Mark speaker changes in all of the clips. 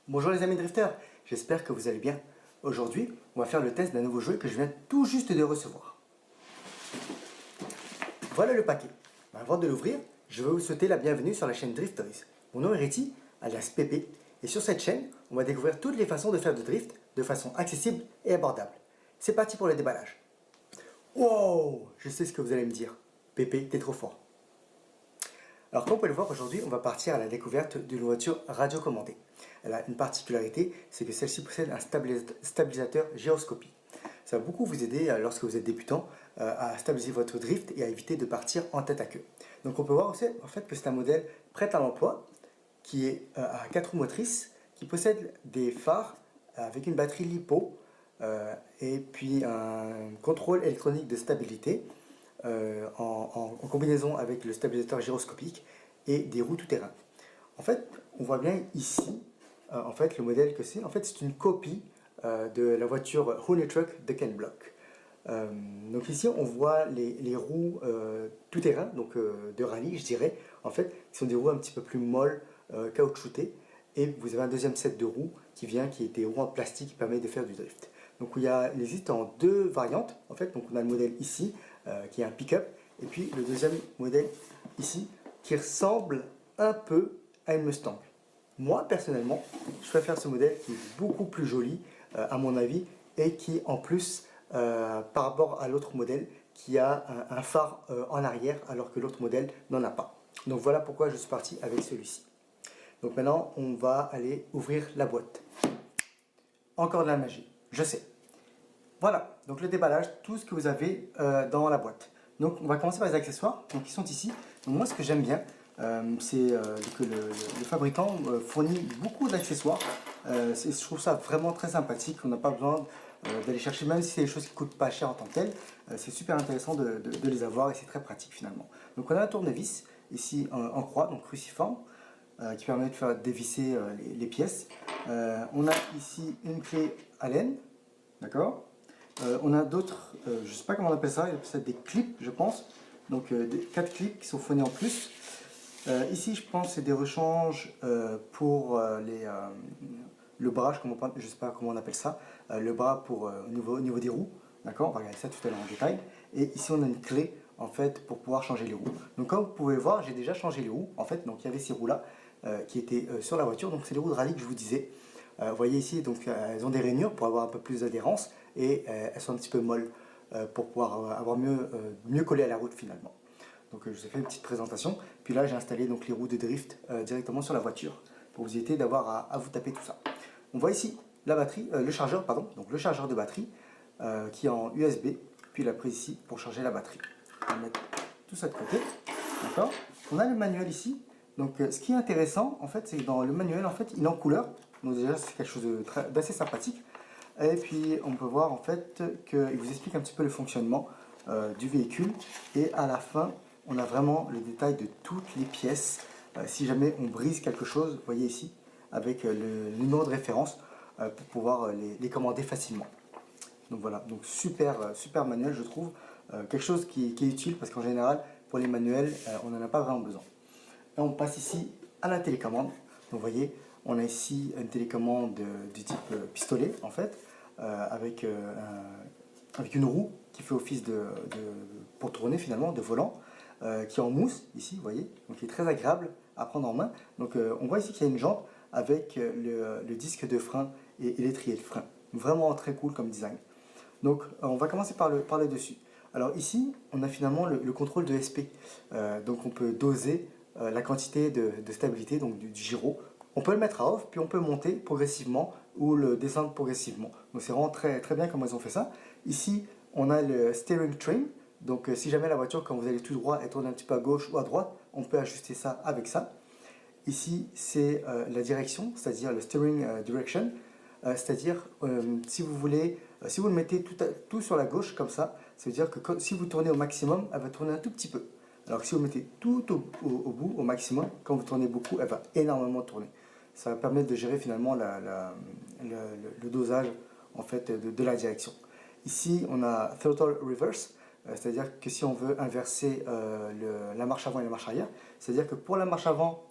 Speaker 1: Bonjour les amis drifters, j'espère que vous allez bien. Aujourd'hui, on va faire le test d'un nouveau jeu que je viens tout juste de recevoir. Voilà le paquet. Avant de l'ouvrir, je veux vous souhaiter la bienvenue sur la chaîne Drift Toys. Mon nom est Riti, alias Pépé, et sur cette chaîne, on va découvrir toutes les façons de faire du drift de façon accessible et abordable. C'est parti pour le déballage. Wow, je sais ce que vous allez me dire. Pépé, t'es trop fort. Alors comme vous pouvez le voir, aujourd'hui on va partir à la découverte d'une voiture radiocommandée. Elle a une particularité, c'est que celle-ci possède un stabilisateur gyroscopie. Ça va beaucoup vous aider lorsque vous êtes débutant à stabiliser votre drift et à éviter de partir en tête à queue. Donc on peut voir aussi en fait que c'est un modèle prêt à l'emploi qui est à 4 roues motrices, qui possède des phares avec une batterie LiPo et puis un contrôle électronique de stabilité en combinaison avec le stabilisateur gyroscopique et des roues tout-terrain. En fait, on voit bien ici, en fait, le modèle que c'est. En fait, c'est une copie de la voiture Honey Truck de Ken Block. Donc ici, on voit les roues tout-terrain, donc de rallye, je dirais, en fait, qui sont des roues un petit peu plus molles, caoutchoutées. Et vous avez un deuxième set de roues qui est des roues en plastique qui permet de faire du drift. Donc il existe en deux variantes, en fait. Donc on a le modèle ici, qui est un pick-up, et puis le deuxième modèle ici, qui ressemble un peu à une Mustang. Moi, personnellement, je préfère ce modèle qui est beaucoup plus joli, à mon avis, et qui, en plus, par rapport à l'autre modèle, qui a un phare en arrière, alors que l'autre modèle n'en a pas. Donc voilà pourquoi je suis parti avec celui-ci. Donc maintenant, on va aller ouvrir la boîte. Encore de la magie, je sais. Voilà, donc le déballage, tout ce que vous avez dans la boîte. Donc on va commencer par les accessoires, donc ils sont ici. Donc moi ce que j'aime bien, c'est que le fabricant fournit beaucoup d'accessoires. Je trouve ça vraiment très sympathique, on n'a pas besoin d'aller chercher, même si c'est des choses qui ne coûtent pas cher en tant que telles. C'est super intéressant de les avoir et c'est très pratique finalement. Donc on a un tournevis, ici en croix, donc cruciforme, qui permet de faire dévisser les pièces. On a ici une clé Allen, d'accord. On a d'autres, je ne sais pas comment on appelle ça, c'est des clips, je pense. Donc 4 clips qui sont phonés en plus. Ici, je pense que c'est des rechanges pour le bras, je ne sais pas comment on appelle ça, le bras pour, au niveau des roues. D'accord, on va regarder ça tout à l'heure en détail. Et ici, on a une clé en fait pour pouvoir changer les roues. Donc comme vous pouvez voir, j'ai déjà changé les roues. En fait, donc il y avait ces roues là qui étaient sur la voiture. Donc c'est les roues de rallye que je vous disais. Vous voyez ici, donc elles ont des rainures pour avoir un peu plus d'adhérence et elles sont un petit peu molles pour pouvoir avoir mieux collé à la route finalement. Donc je vous ai fait une petite présentation. Puis là, j'ai installé donc les roues de drift directement sur la voiture pour vous éviter d'avoir à vous taper tout ça. On voit ici la batterie, le chargeur, pardon, donc le chargeur de batterie qui est en USB. Puis la prise ici pour charger la batterie. On va mettre tout ça de côté. D'accord. On a le manuel ici. Donc ce qui est intéressant, en fait, c'est que dans le manuel, en fait, il est en couleur. Donc déjà, c'est quelque chose d'assez sympathique. Et puis, on peut voir, en fait, qu'il vous explique un petit peu le fonctionnement du véhicule. Et à la fin, on a vraiment le détail de toutes les pièces. Si jamais on brise quelque chose, vous voyez ici, avec le numéro de référence pour pouvoir les commander facilement. Donc voilà, donc super manuel, je trouve. Quelque chose qui est utile parce qu'en général, pour les manuels, on n'en a pas vraiment besoin. Là, on passe ici à la télécommande. Donc, vous voyez, on a ici une télécommande du type pistolet, en fait, avec une roue qui fait office pour tourner finalement, de volant, qui est en mousse, ici, vous voyez, donc qui est très agréable à prendre en main. Donc, on voit ici qu'il y a une jante avec le disque de frein et l'étrier de frein. Vraiment très cool comme design. Donc, on va commencer par le dessus. Alors ici, on a finalement le contrôle de SP. Donc on peut doser la quantité de stabilité, donc du gyro. On peut le mettre à off, puis on peut monter progressivement ou le descendre progressivement. Donc c'est vraiment très bien comment ils ont fait ça. Ici, on a le steering trim. Donc si jamais la voiture, quand vous allez tout droit, elle tourne un petit peu à gauche ou à droite, on peut ajuster ça avec ça. Ici, c'est la direction, c'est-à-dire le steering direction. C'est-à-dire, si vous voulez, si vous le mettez tout sur la gauche comme ça veut dire que si vous tournez au maximum, elle va tourner un tout petit peu. Alors que si vous mettez tout au bout, au maximum, quand vous tournez beaucoup, elle va énormément tourner. Ça va permettre de gérer finalement le dosage en fait, de la direction. Ici, on a throttle reverse, c'est-à-dire que si on veut inverser la marche avant et la marche arrière, c'est-à-dire que pour la marche avant,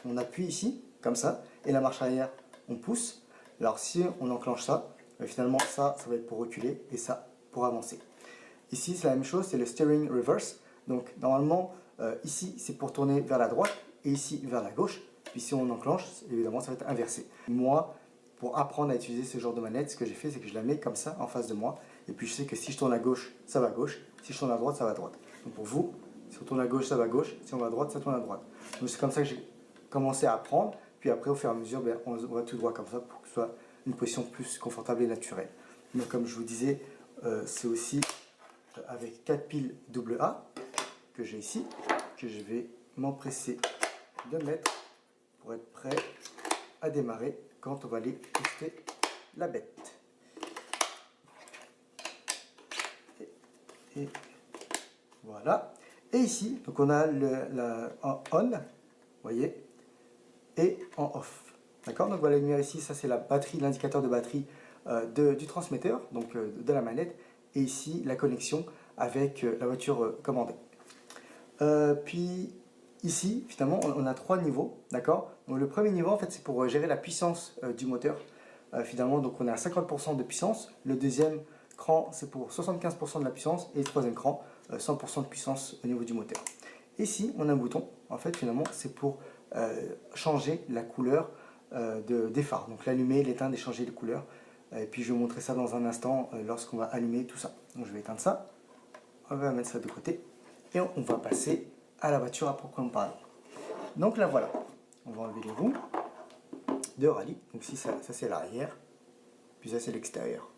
Speaker 1: on appuie ici, comme ça, et la marche arrière, on pousse. Alors si on enclenche ça, finalement ça va être pour reculer et ça pour avancer. Ici c'est la même chose, c'est le steering reverse. Donc normalement ici c'est pour tourner vers la droite et ici vers la gauche. Puis si on enclenche, évidemment ça va être inversé. Moi, pour apprendre à utiliser ce genre de manette, ce que j'ai fait c'est que je la mets comme ça en face de moi. Et puis je sais que si je tourne à gauche, ça va à gauche. Si je tourne à droite, ça va à droite. Donc pour vous, si on tourne à gauche, ça va à gauche. Si on va à droite, ça tourne à droite. Donc c'est comme ça que j'ai commencé à apprendre. Puis après, au fur et à mesure, on va tout droit comme ça pour que ce soit une position plus confortable et naturelle. Donc comme je vous disais, c'est aussi avec 4 piles AA que j'ai ici, que je vais m'empresser de mettre pour être prêt à démarrer quand on va aller tester la bête. Et voilà. Et ici, donc on a en on, vous voyez, et en off. D'accord. Donc voilà, la lumière ici, ça c'est la batterie, l'indicateur de batterie du transmetteur, donc de la manette. Et ici, la connexion avec la voiture commandée. Puis ici, finalement, on a 3 niveaux, d'accord. Donc le premier niveau, en fait, c'est pour gérer la puissance du moteur. Finalement, donc on est à 50% de puissance. Le deuxième cran, c'est pour 75% de la puissance. Et le troisième cran, 100% de puissance au niveau du moteur. Ici, on a un bouton. En fait, finalement, c'est pour changer la couleur des phares. Donc l'allumer, l'éteindre et changer les couleurs. Et puis je vais vous montrer ça dans un instant lorsqu'on va allumer tout ça. Donc je vais éteindre ça. On va mettre ça de côté. Et on va passer à la voiture à proprement parler. Donc là voilà. On va enlever les roues de rallye. Donc ici, ça c'est l'arrière. Puis ça c'est l'extérieur.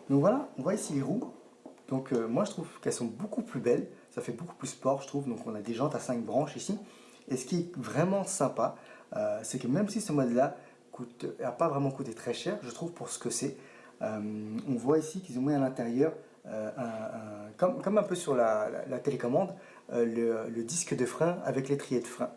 Speaker 1: Donc voilà, on voit ici les roues. Donc moi je trouve qu'elles sont beaucoup plus belles. Ça fait beaucoup plus sport je trouve. Donc on a des jantes à 5 branches ici. Et ce qui est vraiment sympa, c'est que même si ce modèle-là n'a pas vraiment coûté très cher, je trouve pour ce que c'est, on voit ici qu'ils ont mis à l'intérieur, comme un peu sur la télécommande, le disque de frein avec l'étrier de frein.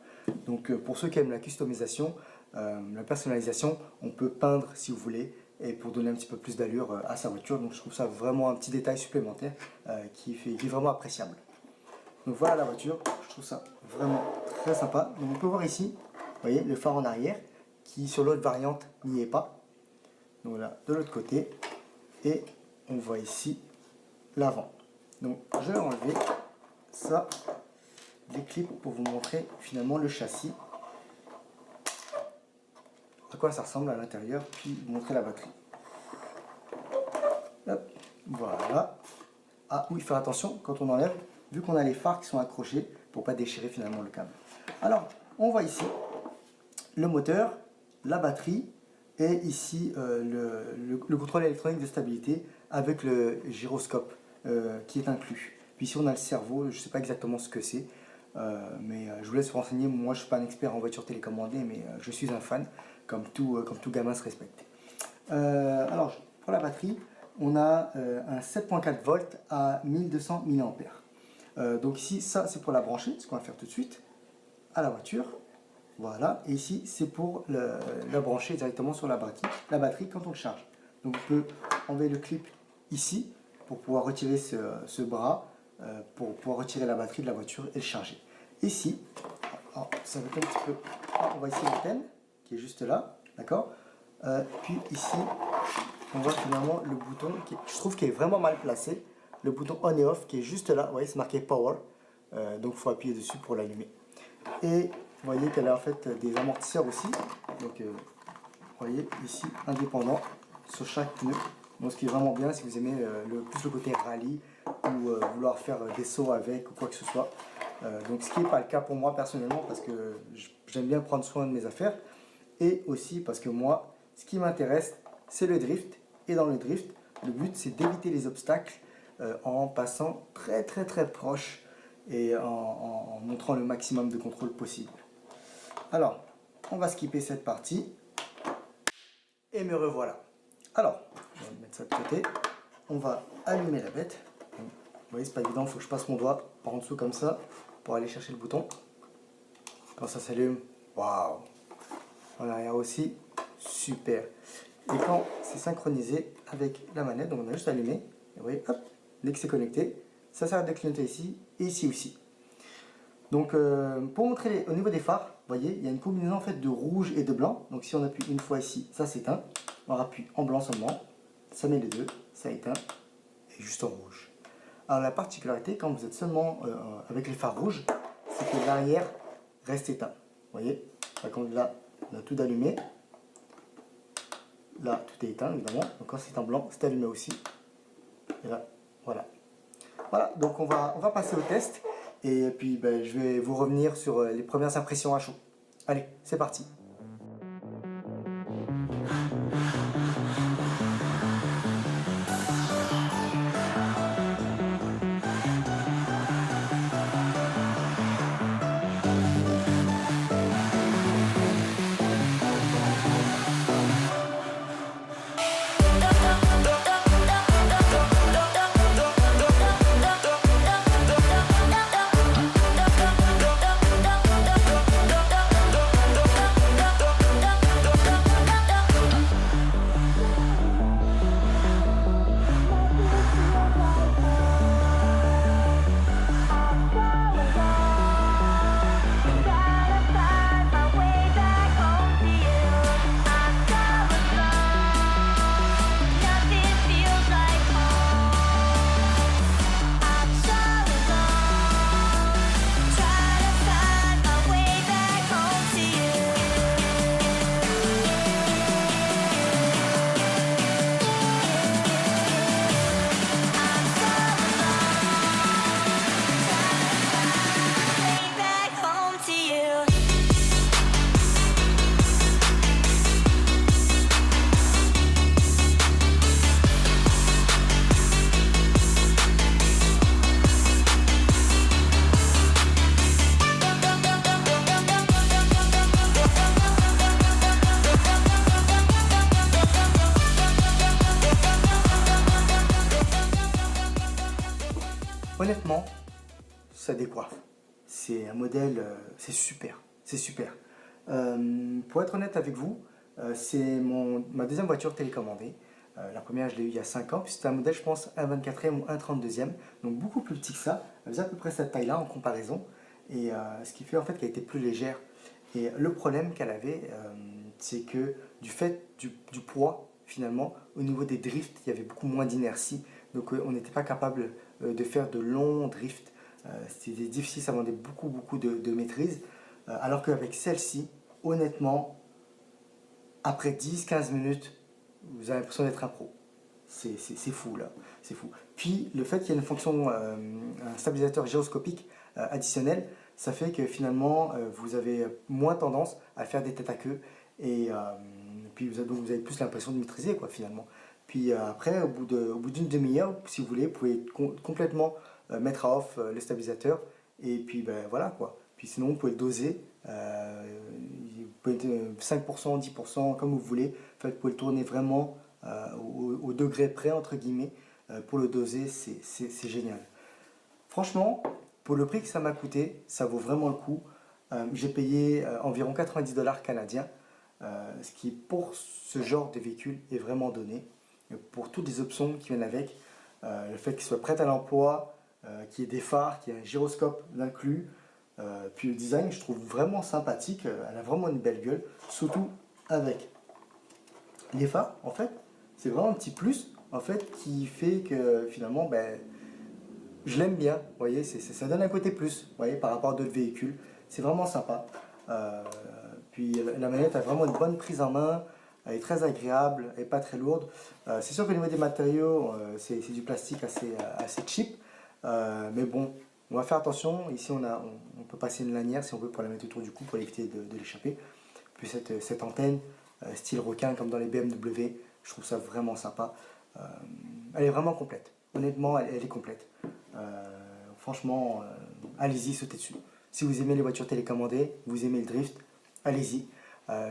Speaker 1: Donc pour ceux qui aiment la customisation, la personnalisation, on peut peindre si vous voulez, et pour donner un petit peu plus d'allure à sa voiture. Donc je trouve ça vraiment un petit détail supplémentaire qui est vraiment appréciable. Donc voilà la voiture, je trouve ça vraiment très sympa. Donc on peut voir ici, vous voyez, le phare en arrière, qui sur l'autre variante n'y est pas. Donc là, de l'autre côté, et on voit ici l'avant. Donc je vais enlever ça, des clips pour vous montrer finalement le châssis, à quoi ça ressemble à l'intérieur, puis vous montrer la batterie. Hop, voilà. Ah oui, faire attention quand on enlève, vu qu'on a les phares qui sont accrochés pour pas déchirer finalement le câble. Alors, on voit ici le moteur, la batterie et ici le contrôle électronique de stabilité avec le gyroscope qui est inclus. Puis ici on a le cerveau, je ne sais pas exactement ce que c'est, mais je vous laisse vous renseigner. Moi je ne suis pas un expert en voiture télécommandée, mais je suis un fan, comme tout gamin se respecte. Alors, pour la batterie, on a un 7.4 volts à 1200 mAh. Donc ici, ça c'est pour la brancher, ce qu'on va faire tout de suite, à la voiture. Voilà, et ici c'est pour la brancher directement sur la batterie quand on le charge. Donc on peut enlever le clip ici pour pouvoir retirer ce bras, pour pouvoir retirer la batterie de la voiture et le charger. Ici, alors, ça va être un petit peu... on voit ici l'antenne qui est juste là, d'accord. Puis ici, on voit finalement le bouton, je trouve qu'il est vraiment mal placé, le bouton on et off qui est juste là, vous voyez c'est marqué power, donc il faut appuyer dessus pour l'allumer. Et vous voyez qu'elle a en fait des amortisseurs aussi, donc vous voyez ici indépendant sur chaque pneu. Donc ce qui est vraiment bien si vous aimez plus le côté rallye ou vouloir faire des sauts avec ou quoi que ce soit. Donc ce qui n'est pas le cas pour moi personnellement parce que j'aime bien prendre soin de mes affaires et aussi parce que moi ce qui m'intéresse c'est le drift et dans le drift le but c'est d'éviter les obstacles en passant très proche et en montrant le maximum de contrôle possible. Alors, on va skipper cette partie et me revoilà. Alors, on va mettre ça de côté. On va allumer la bête. Vous voyez, c'est pas évident, il faut que je passe mon doigt par en dessous comme ça pour aller chercher le bouton. Quand ça s'allume, waouh! En arrière aussi, super. Et quand c'est synchronisé avec la manette, donc on a juste allumé, et vous voyez, hop, dès que c'est connecté, ça s'arrête de clignoter ici et ici aussi. Donc pour montrer au niveau des phares, voyez, il y a une combinaison en fait de rouge et de blanc. Donc si on appuie une fois ici, ça s'éteint. On appuie en blanc seulement, ça met les deux, ça éteint, et juste en rouge. Alors la particularité, quand vous êtes seulement avec les phares rouges, c'est que l'arrière reste éteint. Vous voyez, là, on a tout allumé. Là, tout est éteint, évidemment. Donc quand c'est en blanc, c'est allumé aussi. Et là, voilà. Voilà, donc on va passer au test. Et puis, ben, je vais vous revenir sur les premières impressions à chaud. Allez, c'est parti. Honnêtement, ça décoiffe. C'est un modèle, c'est super, c'est super. Pour être honnête avec vous, c'est ma deuxième voiture télécommandée. La première, je l'ai eue il y a 5 ans, puis c'était un modèle, je pense, 1,24e ou 1,32e, donc beaucoup plus petit que ça. Elle faisait à peu près cette taille-là en comparaison, et ce qui fait en fait qu'elle était plus légère. Et le problème qu'elle avait, c'est que du fait du poids, finalement, au niveau des drifts, il y avait beaucoup moins d'inertie, donc on n'était pas capable de faire de longs drifts. C'était difficile, ça demandait beaucoup de maîtrise, alors qu'avec celle-ci, honnêtement, après 10-15 minutes, vous avez l'impression d'être un pro. C'est fou là, c'est fou. Puis le fait qu'il y ait une fonction, un stabilisateur gyroscopique additionnel, ça fait que finalement vous avez moins tendance à faire des têtes à queue et puis vous avez plus l'impression de maîtriser quoi finalement. Puis après, au bout d'une demi-heure, si vous voulez, vous pouvez complètement mettre à off le stabilisateur et puis ben voilà quoi. Puis sinon vous pouvez le doser, vous pouvez être 5%, 10%, comme vous voulez. En fait, vous pouvez le tourner vraiment au degré près, entre guillemets, pour le doser, c'est génial. Franchement, pour le prix que ça m'a coûté, ça vaut vraiment le coup. J'ai payé environ 90 $ canadiens, ce qui pour ce genre de véhicule est vraiment donné. Pour toutes les options qui viennent avec, le fait qu'il soit prêt à l'emploi, qu'il y ait des phares, qu'il y ait un gyroscope inclus, puis le design je trouve vraiment sympathique, elle a vraiment une belle gueule, surtout avec les phares en fait, c'est vraiment un petit plus en fait qui fait que finalement ben, je l'aime bien, vous voyez, ça donne un côté plus, vous voyez, par rapport à d'autres véhicules, c'est vraiment sympa. Puis la manette a vraiment une bonne prise en main, elle est très agréable, elle n'est pas très lourde. C'est sûr qu'au niveau des matériaux, c'est du plastique assez cheap, mais bon, on va faire attention. Ici, on peut passer une lanière si on veut pour la mettre autour du cou pour éviter de l'échapper. Puis cette antenne, style requin comme dans les BMW, je trouve ça vraiment sympa. Elle est vraiment complète. Honnêtement, elle est complète. Franchement, allez-y, sautez dessus. Si vous aimez les voitures télécommandées, vous aimez le drift, allez-y.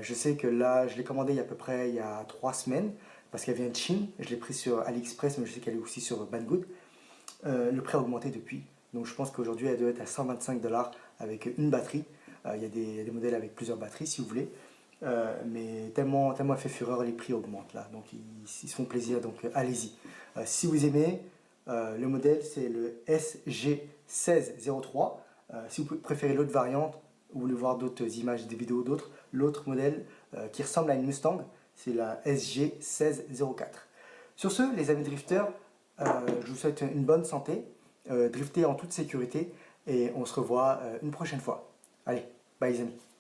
Speaker 1: Je sais que là, je l'ai commandé il y a 3 semaines parce qu'elle vient de Chine. Je l'ai pris sur AliExpress, mais je sais qu'elle est aussi sur Banggood. Le prix a augmenté depuis. Donc je pense qu'aujourd'hui, elle doit être à 125 $ avec une batterie. Il y a des modèles avec plusieurs batteries si vous voulez. Mais tellement elle fait fureur, les prix augmentent là. Donc ils se font plaisir, donc allez-y. Si vous aimez, le modèle c'est le SG1603. Si vous préférez l'autre variante, vous voulez voir d'autres images, des vidéos d'autres, l'autre modèle qui ressemble à une Mustang, c'est la SG 1604. Sur ce, les amis drifters, je vous souhaite une bonne santé, driftez en toute sécurité et on se revoit une prochaine fois. Allez, bye les amis.